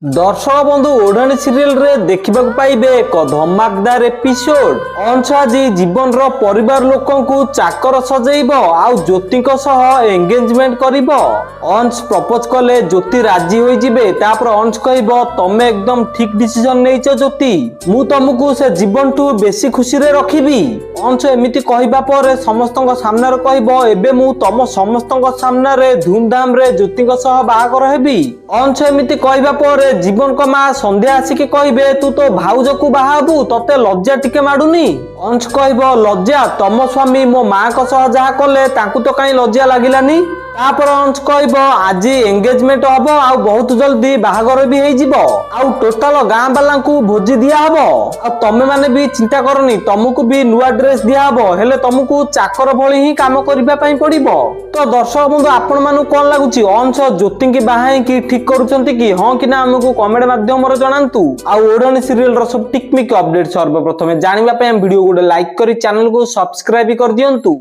दर्शक बंधु ओढ़ाणी सीरियल रे देखा पाइबे एक धमाकदार एपिसोड। अंश आज जीवन रो परिवार लोकन को चाकर सजेब आउ ज्योति एंगेजमेंट करिब। अंश प्रपोज कले ज्योति राजी हो जिबे। तापर अंश कहब तमे एकदम ठीक डिसीजन नैच ज्योति, मु तुमको से जीवन टू बेसी खुशी रे रखिबी। अंश एमिति कहबा पर समस्तक सामने कहब एबे मु तम समस्तक सामने धूमधाम रे ज्योति बाहागर हेबी। अंश एमिति कहबा पर जीवन को माँ संध्या आसिकी कहे तू तो भाउज को बाहाबू तते लज्जा टिके माडुनी। अंश कहब लज्जा तम स्वामी मो माँ जहा कले तांकु तो कहीं लज्जा लगिलानी। तापर अंश कहब आज एंगेजमेंट हम आ बहुत जल्दी बाहागर भी हो टोटाल गाँ वाला भोजी दिया हम आ तमे माने भी चिंता करनी तुमको भी नुआ ड्रेस दिया हम हेले तुमको चाकर भली ही काम करबा पई पड़िबो। तो दर्शक बंधु आपण मानु कोन लागुची अंश ज्योति की बाहाई की ठीक करूचंती कि हां कि ना हमको कमेंट माध्यम रे जणांतु। आ ओढ़ाणी सीरियल रो सब टिकमिक अपडेट सर्वप्रथम जानिबा पई वीडियो गोटे लाइक करी चैनल को सब्सक्राइब कर दियंतु।